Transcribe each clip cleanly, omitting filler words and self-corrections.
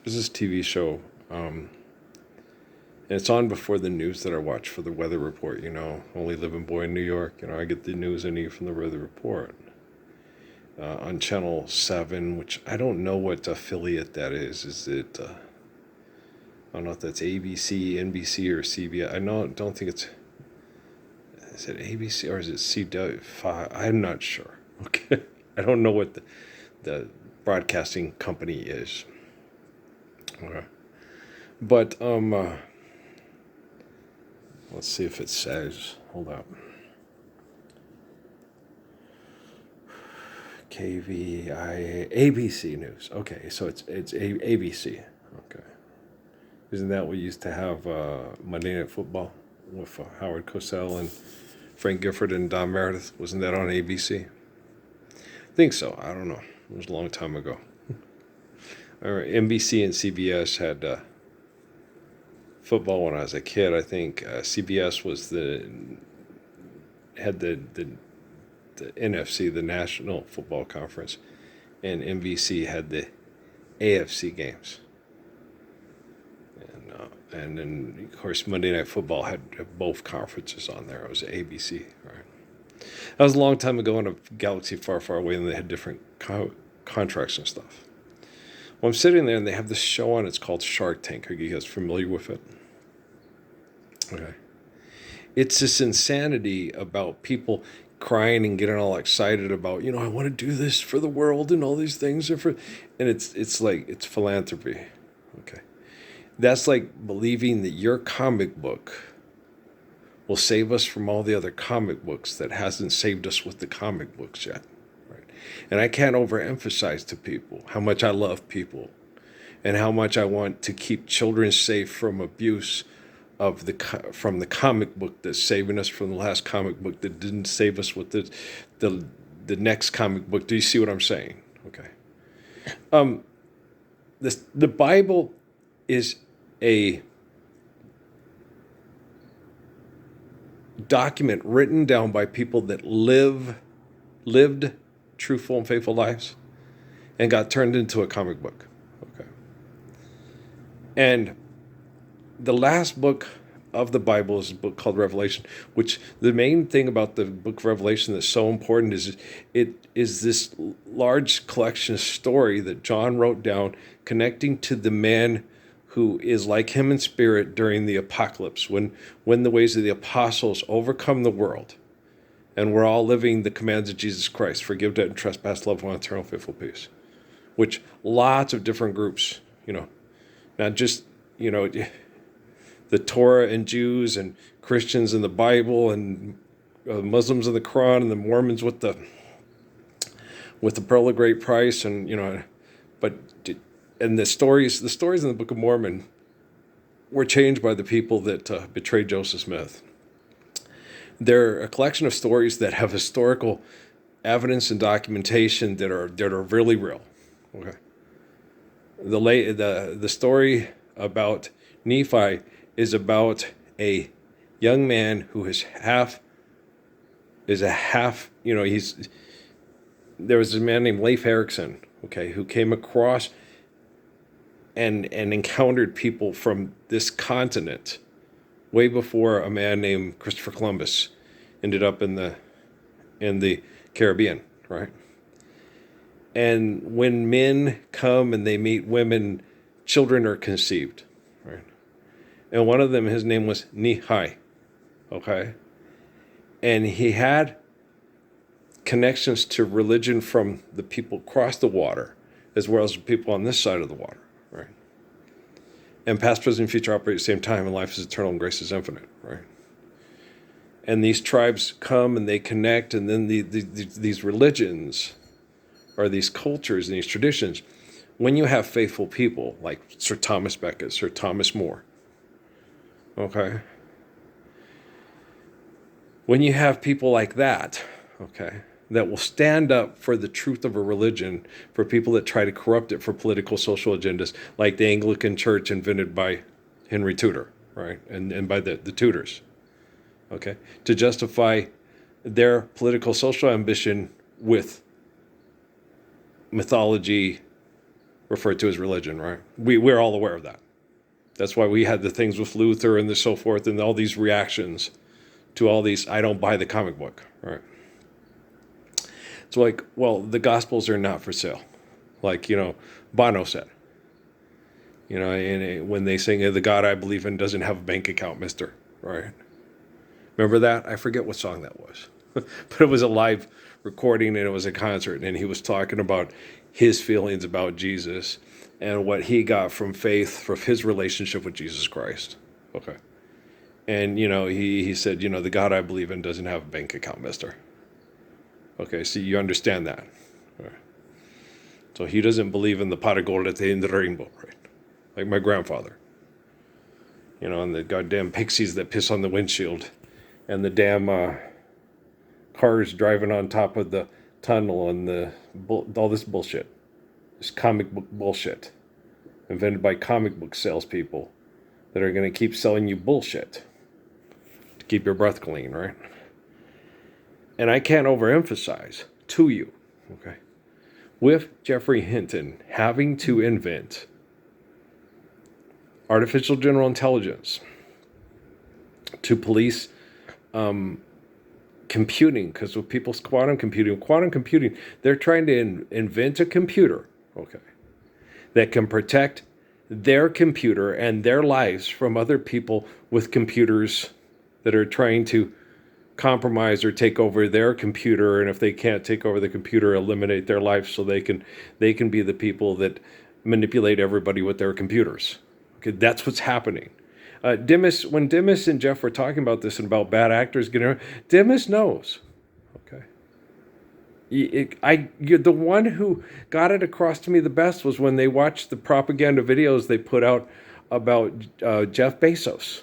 There's this TV show, and it's on before the news that I watch for the weather report. Only living boy in New York. I get the news I need from the weather report on Channel 7, which I don't know what affiliate that is. Is it, I don't know if that's ABC, NBC, or CBS. Don't think it's, is it ABC or is it CW5? I'm not sure. Okay. I don't know what the broadcasting company is. Okay. But, let's see if it says, hold up. KVIA, ABC News. Okay, so it's ABC. Okay. Isn't that what used to have Monday Night Football with Howard Cosell and Frank Gifford and Don Meredith? Wasn't that on ABC? I think so. I don't know. It was a long time ago. NBC and CBS had football when I was a kid. I think CBS had the NFC, the National Football Conference, and NBC had the AFC games. And then, of course, Monday Night Football had both conferences on there. It was ABC, right? That was a long time ago in a galaxy far, far away, and they had different contracts and stuff. Well, I'm sitting there, and they have this show on. It's called Shark Tank. Are you guys familiar with it? Okay. It's this insanity about people crying and getting all excited about, I want to do this for the world and all these things are and it's like it's philanthropy. Okay. That's like believing that your comic book will save us from all the other comic books that hasn't saved us with the comic books yet. Right. And I can't overemphasize to people how much I love people and how much I want to keep children safe from abuse from the comic book that's saving us from the last comic book that didn't save us with the next comic book. Do you see what I'm saying? Okay. The Bible is a document written down by people that lived truthful and faithful lives and got turned into a comic book. Okay. And the last book of the Bible is a book called Revelation, which the main thing about the book of Revelation that's so important is it is this large collection of story that John wrote down connecting to the man who is like him in spirit during the apocalypse, when the ways of the apostles overcome the world and we're all living the commands of Jesus Christ, forgive debt and trespass, love one, eternal, faithful peace, which lots of different groups, not just, the Torah and Jews and Christians and the Bible and Muslims and the Quran and the Mormons with the Pearl of Great Price and the stories in the Book of Mormon were changed by the people that betrayed Joseph Smith. They're a collection of stories that have historical evidence and documentation that are really real. Okay. The story about Nephi is about a young man who is there was a man named Leif Erikson, okay, who came across and encountered people from this continent way before a man named Christopher Columbus ended up in the Caribbean, right? And when men come and they meet women, children are conceived, right? And one of them, his name was Nehi, okay? And he had connections to religion from the people across the water, as well as the people on this side of the water, right? And past, present, and future operate at the same time, and life is eternal and grace is infinite, right? And these tribes come and they connect, and then these religions, or these cultures and these traditions, when you have faithful people like Sir Thomas Becket, Sir Thomas More, okay? When you have people like that, okay, that will stand up for the truth of a religion for people that try to corrupt it for political, social agendas, like the Anglican Church invented by Henry Tudor, right, and by the Tudors, okay, to justify their political, social ambition with mythology, referred to as religion, right? We're all aware of that. That's why we had the things with Luther and so forth and all these reactions to all these, I don't buy the comic book, right? It's like, well, the Gospels are not for sale. Like, Bono said. And when they sing, the God I believe in doesn't have a bank account, mister, right? Remember that? I forget what song that was. But it was a live recording and it was a concert. And he was talking about his feelings about Jesus and what he got from faith, from his relationship with Jesus Christ. Okay. And, he said, the God I believe in doesn't have a bank account, mister. Okay, so you understand that. Right. So he doesn't believe in the pot of gold at the end of the rainbow, right? Like my grandfather. And the goddamn pixies that piss on the windshield. And the damn cars driving on top of the tunnel and all this bullshit. This comic book bullshit. Invented by comic book salespeople that are going to keep selling you bullshit. To keep your breath clean, right? And I can't overemphasize to you, okay, with Jeffrey Hinton having to invent artificial general intelligence to police computing, because with people's quantum computing, they're trying to invent a computer, okay, that can protect their computer and their lives from other people with computers that are trying to compromise or take over their computer, and if they can't take over the computer, eliminate their life so they can be the people that manipulate everybody with their computers. Okay, that's what's happening. When Dimas and Jeff were talking about this and about bad actors getting, Dimas knows. Okay, the one who got it across to me the best was when they watched the propaganda videos they put out about Jeff Bezos.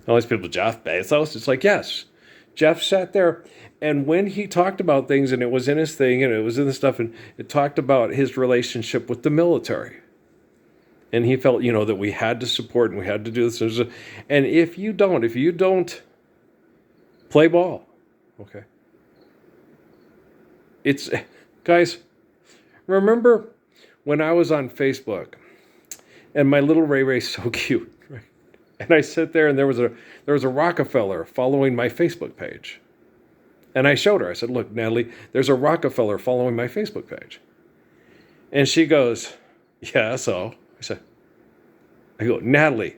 All these people, Jeff Bezos? It's like, yes. Jeff sat there, and when he talked about things, and it was in his thing, and it was in the stuff, and it talked about his relationship with the military. And he felt, that we had to support and we had to do this. And if you don't play ball, okay. Guys, remember when I was on Facebook, and my little Ray's so cute, right? And I sat there, and there was a Rockefeller following my Facebook page. And I showed her. I said, look, Natalie, there's a Rockefeller following my Facebook page. And she goes, yeah, so. I go, Natalie,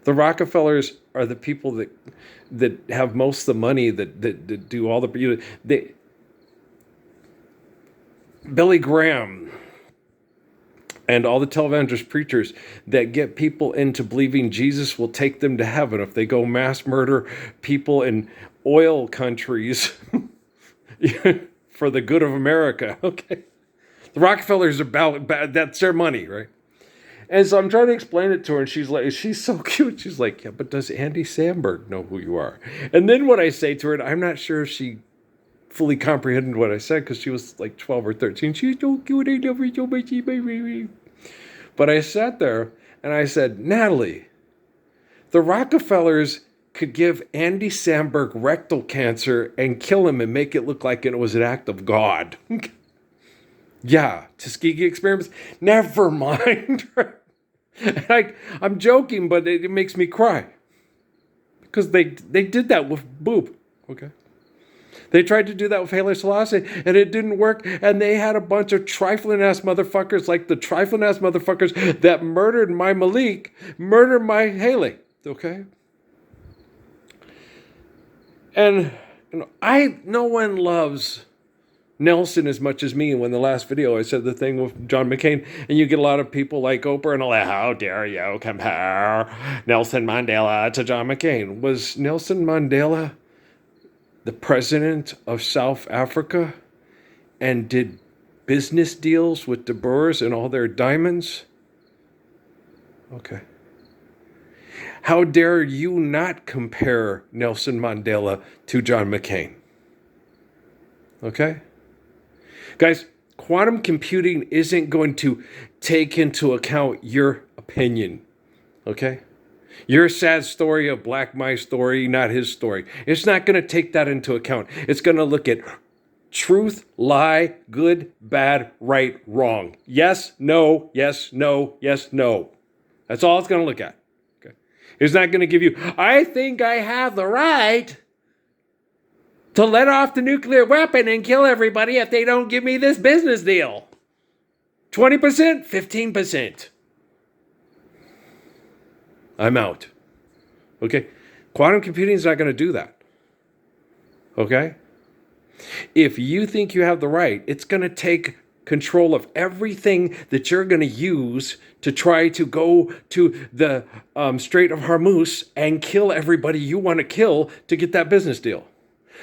the Rockefellers are the people that have most of the money, that do all the, Billy Graham and all the televangelist preachers that get people into believing Jesus will take them to heaven if they go mass murder people in oil countries for the good of America. Okay, the Rockefellers are bad. That's their money, right? And so I'm trying to explain it to her, and she's so cute. She's like, yeah, but does Andy Samberg know who you are? And then what I say to her, and I'm not sure if she fully comprehended what I said because she was like 12 or 13. She's so cute. I love her so much. But I sat there and I said, Natalie, the Rockefellers could give Andy Samberg rectal cancer and kill him and make it look like it was an act of God. Yeah, Tuskegee experiments. Never mind. I'm joking, but it makes me cry. Because they did that with Boob. Okay. They tried to do that with Haile Selassie, and it didn't work. And they had a bunch of trifling-ass motherfuckers, like the trifling-ass motherfuckers that murdered my Malik, murdered my Haile. Okay? And no one loves Nelson as much as me. When the last video I said the thing with John McCain, and you get a lot of people like Oprah and all that, how dare you compare Nelson Mandela to John McCain? Was Nelson Mandela the president of South Africa and did business deals with the Boers and all their diamonds? Okay. How dare you not compare Nelson Mandela to John McCain? Okay? Guys, quantum computing isn't going to take into account your opinion. Okay? Your sad story of Black my story, not his story. It's not going to take that into account. It's going to look at Truth, lie, good, bad, right, wrong. Yes, no, yes, no, yes, no. That's all it's going to look at. Okay. It's not going to give you, I think I have the right to let off the nuclear weapon and kill everybody if they don't give me this business deal. 20%, 15%. I'm out. Okay? Quantum computing is not going to do that. Okay? If you think you have the right, it's going to take control of everything that you're going to use to try to go to the Strait of Hormuz and kill everybody you want to kill to get that business deal.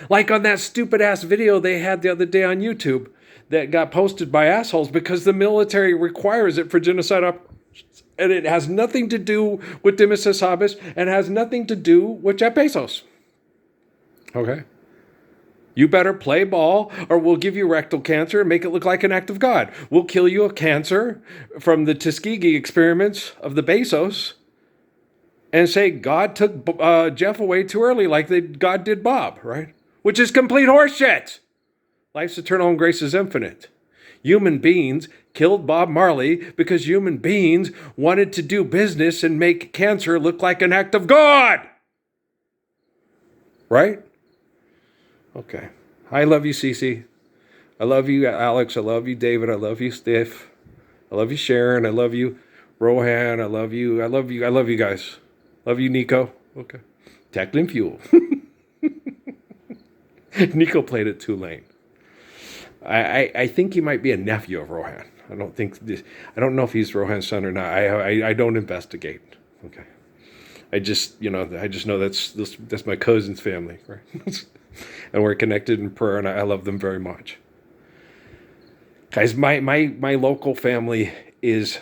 Like on that stupid ass video they had the other day on YouTube that got posted by assholes because the military requires it for genocide operations. And it has nothing to do with Demis Hassabis and has nothing to do with Jeff Bezos. Okay? You better play ball or we'll give you rectal cancer and make it look like an act of God. We'll kill you of cancer from the Tuskegee experiments of the Bezos and say God took Jeff away too early like God did Bob, right? Which is complete horseshit. Life's eternal and grace is infinite. Human beings killed Bob Marley because human beings wanted to do business and make cancer look like an act of God. Right? Okay. I love you, Cece. I love you, Alex. I love you, David. I love you, Stiff. I love you, Sharon. I love you, Rohan. I love you. I love you. I love you guys. Love you, Nico. Okay. Tackling Fuel. Nico played it too late. I think he might be a nephew of Rohan. I don't know if he's Rohan's son or not. I don't investigate. Okay. I just know that's my cousin's family, right? And we're connected in prayer, and I love them very much. Guys, my local family is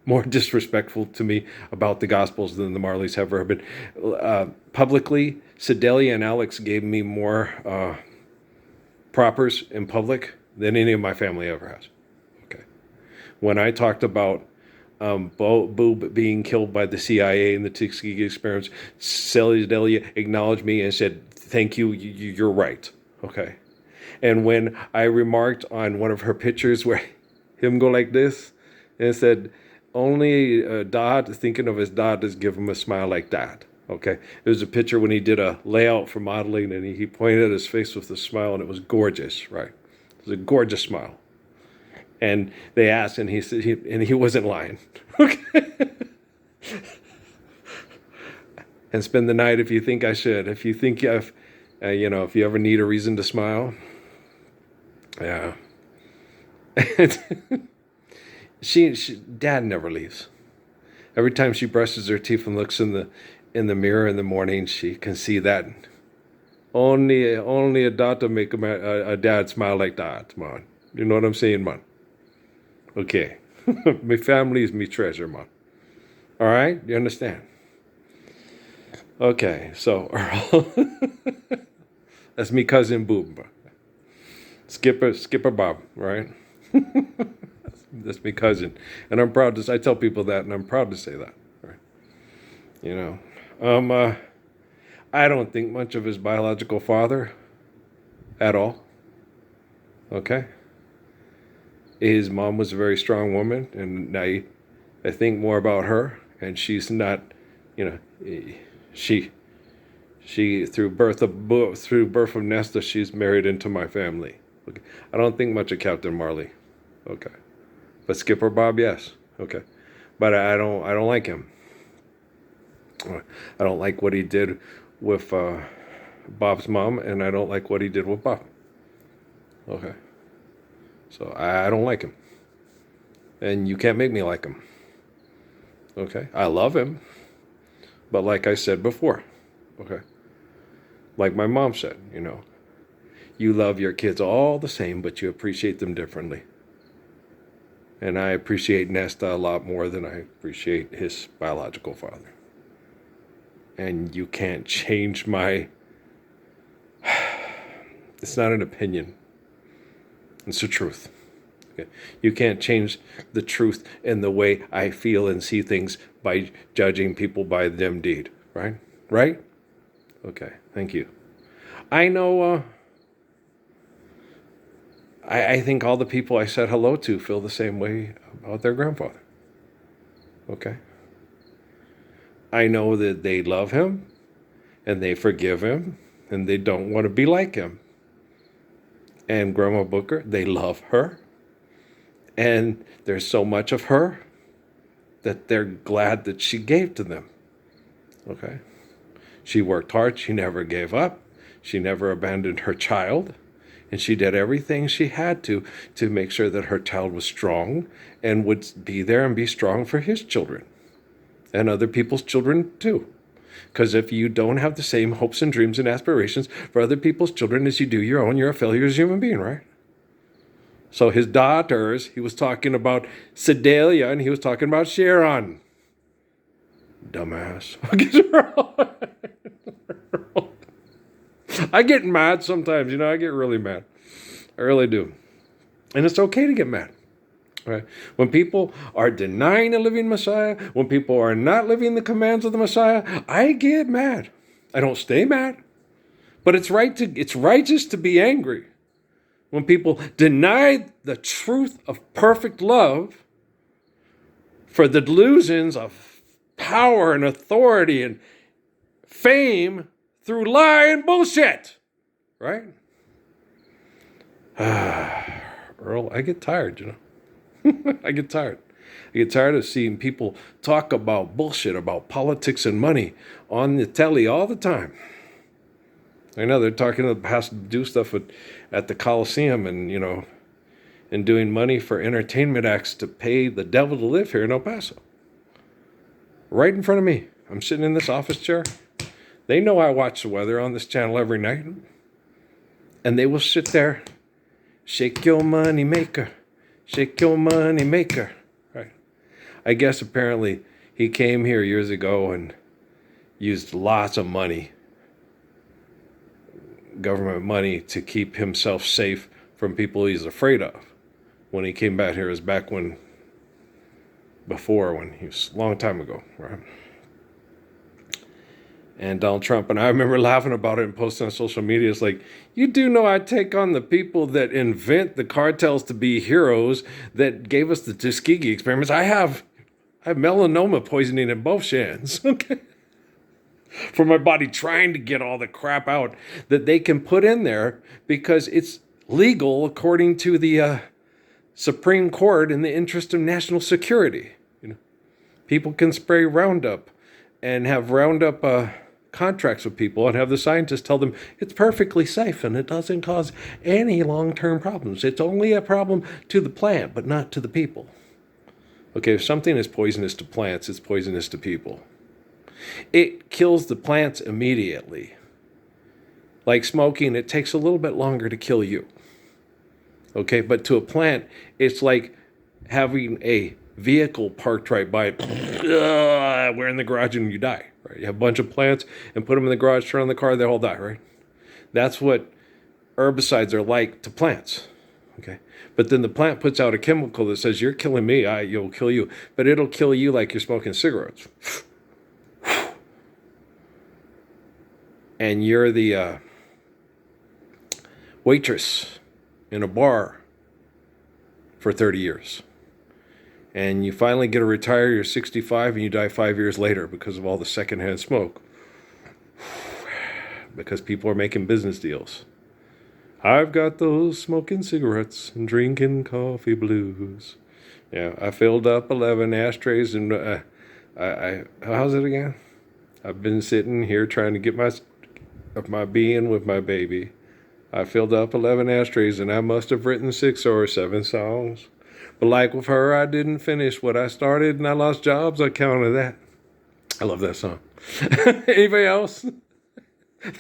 more disrespectful to me about the Gospels than the Marleys have ever been. Publicly, Sedalia and Alex gave me more propers in public than any of my family ever has. Okay. When I talked about Boob being killed by the CIA in the Tuskegee experiments, Sedalia acknowledged me and said, thank you, you're right. Okay. And when I remarked on one of her pictures where him go like this and said, only dad thinking of his dad is give him a smile like that. Okay. It was a picture when he did a layout for modeling and he pointed at his face with a smile and it was gorgeous, right? It was a gorgeous smile. And they asked and he said, he wasn't lying. Okay. And spend the night if you think I should. If you think if you ever need a reason to smile. Yeah. she Dad never leaves. Every time she brushes her teeth and looks in the mirror in the morning, she can see that. Only a daughter make a dad smile like that, man. You know what I'm saying, man? Okay. My family is me treasure, man. All right? You understand? Okay, so Earl. That's me cousin Boob. Skipper Bob, right? That's me cousin. And I'm proud to I tell people that and I'm proud to say that. Right? You know. I don't think much of his biological father at all. Okay? His mom was a very strong woman and I think more about her and she's not, she through birth of Nesta, she's married into my family. Okay. I don't think much of Captain Marley. Okay. But Skipper Bob, yes. Okay. But I don't like him. I don't like what he did with Bob's mom, and I don't like what he did with Bob. Okay. So I don't like him. And you can't make me like him. Okay. I love him. But like I said before, okay. Like my mom said, you love your kids all the same, but you appreciate them differently. And I appreciate Nesta a lot more than I appreciate his biological father. And you can't change it's not an opinion. It's the truth. Okay? You can't change the truth in the way I feel and see things by judging people by them deed. Right? Right? Okay. Thank you. I know I think all the people I said hello to feel the same way about their grandfather. Okay? I know that they love him and they forgive him and they don't want to be like him. And Grandma Booker, they love her. And there's so much of her that they're glad that she gave to them. Okay? She worked hard. She never gave up. She never abandoned her child. And she did everything she had to make sure that her child was strong and would be there and be strong for his children and other people's children too. Because if you don't have the same hopes and dreams and aspirations for other people's children as you do your own, you're a failure as a human being, right? So his daughters, he was talking about Sedalia and he was talking about Sharon. Dumbass. I get mad sometimes, I get really mad. I really do. And it's okay to get mad. Right? When people are denying a living Messiah, when people are not living the commands of the Messiah, I get mad. I don't stay mad. But it's righteous to be angry. When people deny the truth of perfect love for the delusions of power and authority and fame through lie and bullshit. Right? Earl, I get tired, I get tired. I get tired of seeing people talk about bullshit, about politics and money on the telly all the time. I know they're talking to the past to do stuff at the Coliseum and, and doing money for entertainment acts to pay the devil to live here in El Paso. Right in front of me. I'm sitting in this office chair. They know I watch the weather on this channel every night. And they will sit there, shake your money maker, shake your money maker. Right. I guess apparently he came here years ago and used lots of money, government money, to keep himself safe from people he's afraid of. When he came back here, it was back when he was a long time ago, right? And Donald Trump, and I remember laughing about it and posting on social media. It's like, you do know I take on the people that invent the cartels to be heroes that gave us the Tuskegee experiments. I have melanoma poisoning in both hands, okay? For my body, trying to get all the crap out that they can put in there because it's legal according to the Supreme Court in the interest of national security. People can spray Roundup and have Roundup contracts with people and have the scientists tell them it's perfectly safe and it doesn't cause any long-term problems. It's only a problem to the plant, but not to the people. Okay, if something is poisonous to plants, it's poisonous to people. It kills the plants immediately. Like smoking, it takes a little bit longer to kill you. Okay, but to a plant, it's like having a vehicle parked right by it. We're in the garage and you die. Right? You have a bunch of plants and put them in the garage, turn on the car, they all die, right? That's what herbicides are like to plants. Okay, but then the plant puts out a chemical that says, you're killing me, you'll kill you. But it'll kill you like you're smoking cigarettes. And you're the waitress in a bar for 30 years. And you finally get to retire, you're 65, and you die 5 years later because of all the secondhand smoke. Because people are making business deals. I've got those smoking cigarettes and drinking coffee blues. Yeah, I filled up 11 ashtrays and how's it again? I've been sitting here trying to get my being with my baby. I filled up 11 ashtrays and I must have written 6 or 7 songs. But like with her, I didn't finish what I started and I lost jobs. I counted that. I love that song. Anybody else?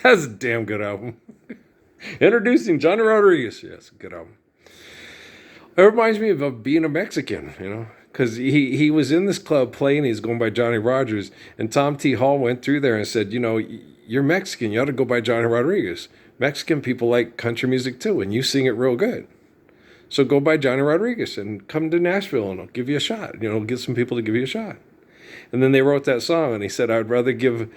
That's a damn good album. Introducing Johnny Rodriguez. Yes, good album. It reminds me of being a Mexican, because he was in this club playing. He's going by Johnny Rogers. And Tom T. Hall went through there and said, you're Mexican. You ought to go by Johnny Rodriguez. Mexican people like country music too, and you sing it real good. So go by Johnny Rodriguez and come to Nashville and I'll give you a shot. Get some people to give you a shot. And then they wrote that song and he said, I'd rather give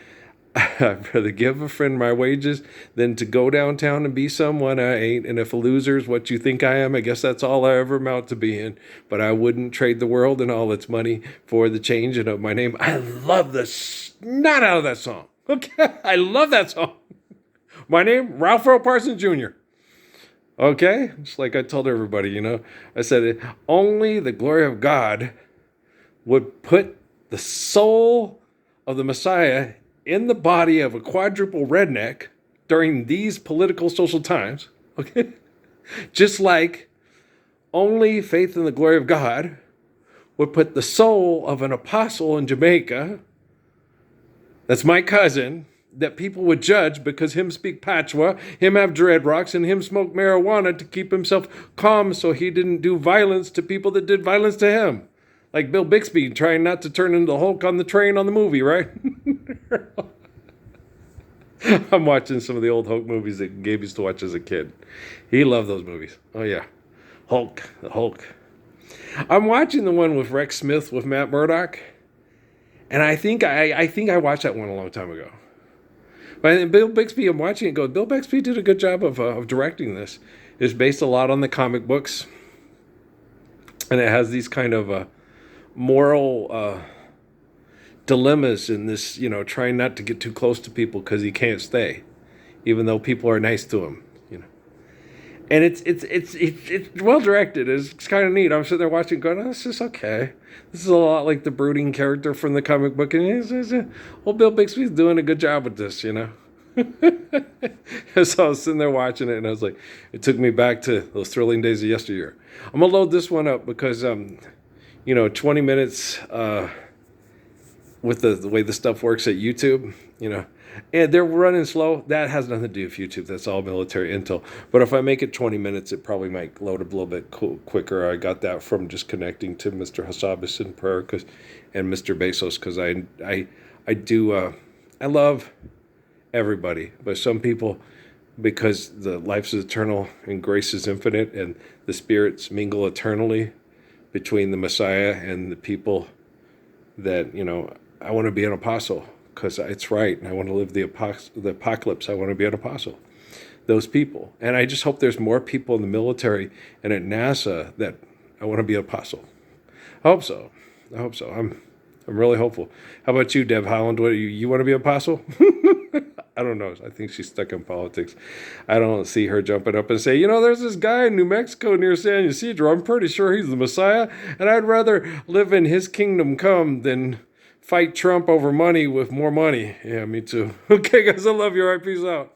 I'd rather give a friend my wages than to go downtown and be someone I ain't. And if a loser's what you think I am, I guess that's all I ever amount to being. But I wouldn't trade the world and all its money for the changing of my name. I love the snot out of that song. Okay, I love that song. My name, Ralph Earl Parsons Jr. Okay, just like I told everybody, I said only the glory of God would put the soul of the Messiah in the body of a quadruple redneck during these political social times. Okay, just like only faith in the glory of God would put the soul of an apostle in Jamaica. That's my cousin, that people would judge because him speak patois, him have dreadlocks, and him smoke marijuana to keep himself calm so he didn't do violence to people that did violence to him. Like Bill Bixby trying not to turn into Hulk on the train on the movie, right? I'm watching some of the old Hulk movies that Gabe used to watch as a kid. He loved those movies. Oh, yeah. The Hulk. I'm watching the one with Rex Smith with Matt Murdock. And I think I watched that one a long time ago. But Bill Bixby, I'm watching it go, Bill Bixby did a good job of directing this. It's based a lot on the comic books. And it has these kind of moral dilemmas in this, trying not to get too close to people because he can't stay, even though people are nice to him. And it's well directed. It's kind of neat. I'm sitting there watching, going, "Oh, this is okay. This is a lot like the brooding character from the comic book." And Bill Bixby's doing a good job with this, So I was sitting there watching it, and I was like, it took me back to those thrilling days of yesteryear. I'm gonna load this one up because 20 minutes with the way the stuff works at YouTube, and they're running slow. That has nothing to do with YouTube. That's all military intel. But if I make it 20 minutes, it probably might load a little bit quicker. I got that from just connecting to Mr. Hassabis in prayer and Mr. Bezos because I love everybody, but some people, because the life is eternal and grace is infinite and the spirits mingle eternally between the Messiah and the people that, I want to be an apostle. Because it's right, and I want to live the apocalypse. I want to be an apostle. Those people. And I just hope there's more people in the military and at NASA that I want to be an apostle. I hope so. I'm really hopeful. How about you, Deb Holland? What you want to be an apostle? I don't know. I think she's stuck in politics. I don't see her jumping up and say, there's this guy in New Mexico near San Ysidro. I'm pretty sure he's the Messiah, and I'd rather live in his kingdom come than fight Trump over money with more money. Yeah, me too. Okay, guys, I love you. All right, peace out.